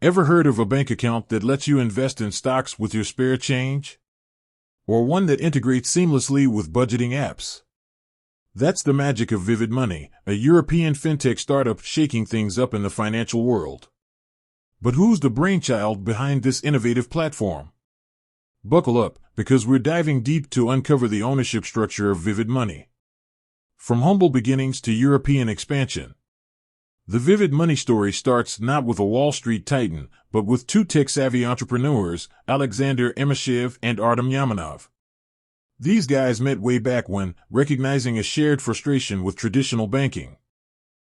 Ever heard of a bank account that lets you invest in stocks with your spare change? Or one that integrates seamlessly with budgeting apps? That's the magic of Vivid Money, a European fintech startup shaking things up in the financial world. But who's the brainchild behind this innovative platform? Buckle up, because we're diving deep to uncover the ownership structure of Vivid Money. From humble beginnings to European expansion. The Vivid Money story starts not with a Wall Street titan, but with two tech-savvy entrepreneurs, Alexander Emashev and Artem Yamanov. These guys met way back when, recognizing a shared frustration with traditional banking.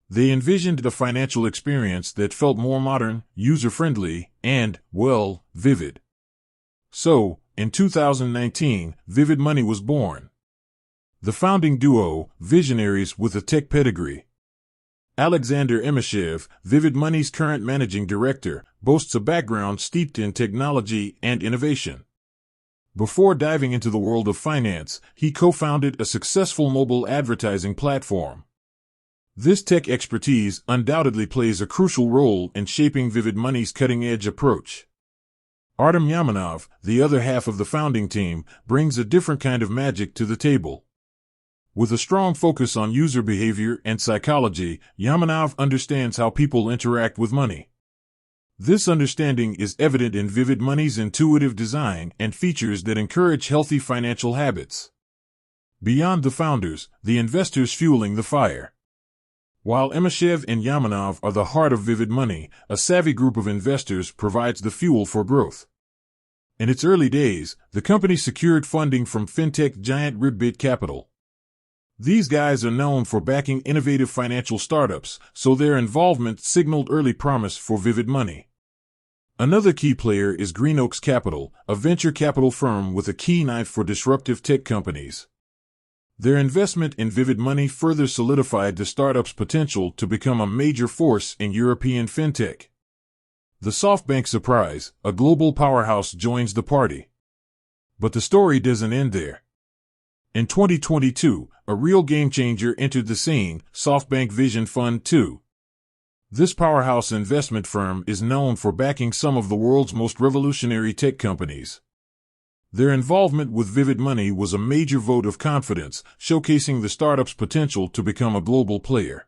They envisioned a financial experience that felt more modern, user-friendly, and, well, vivid. So, in 2019, Vivid Money was born. The founding duo, visionaries with a tech pedigree. Alexander Emashev, Vivid Money's current managing director, boasts a background steeped in technology and innovation. Before diving into the world of finance, he co-founded a successful mobile advertising platform. This tech expertise undoubtedly plays a crucial role in shaping Vivid Money's cutting-edge approach. Artem Yamanov, the other half of the founding team, brings a different kind of magic to the table. With a strong focus on user behavior and psychology, Yamanov understands how people interact with money. This understanding is evident in Vivid Money's intuitive design and features that encourage healthy financial habits. Beyond the founders, the investors fueling the fire. While Emashev and Yamanov are the heart of Vivid Money, a savvy group of investors provides the fuel for growth. In its early days, the company secured funding from fintech giant Ribbit Capital. These guys are known for backing innovative financial startups, so their involvement signaled early promise for Vivid Money. Another key player is GreenOaks Capital, a venture capital firm with a keen eye for disruptive tech companies. Their investment in Vivid Money further solidified the startup's potential to become a major force in European fintech. The SoftBank surprise, a global powerhouse, joins the party. But the story doesn't end there. In 2022, a real game-changer entered the scene, SoftBank Vision Fund II. This powerhouse investment firm is known for backing some of the world's most revolutionary tech companies. Their involvement with Vivid Money was a major vote of confidence, showcasing the startup's potential to become a global player.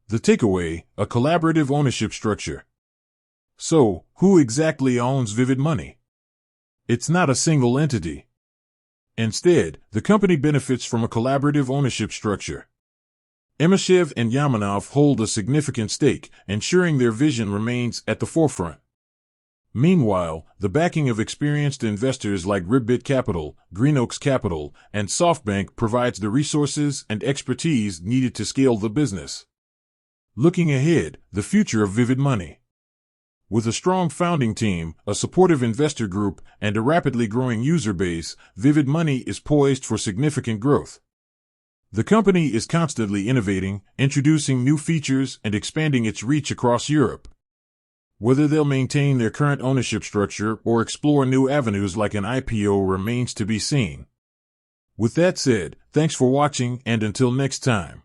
The takeaway, a collaborative ownership structure. So, who exactly owns Vivid Money? It's not a single entity. Instead, the company benefits from a collaborative ownership structure. Emashev and Yamanov hold a significant stake, ensuring their vision remains at the forefront. Meanwhile, the backing of experienced investors like Ribbit Capital, GreenOaks Capital, and SoftBank provides the resources and expertise needed to scale the business. Looking ahead, the future of Vivid Money. With a strong founding team, a supportive investor group, and a rapidly growing user base, Vivid Money is poised for significant growth. The company is constantly innovating, introducing new features, and expanding its reach across Europe. Whether they'll maintain their current ownership structure or explore new avenues like an IPO remains to be seen. With that said, thanks for watching, and until next time.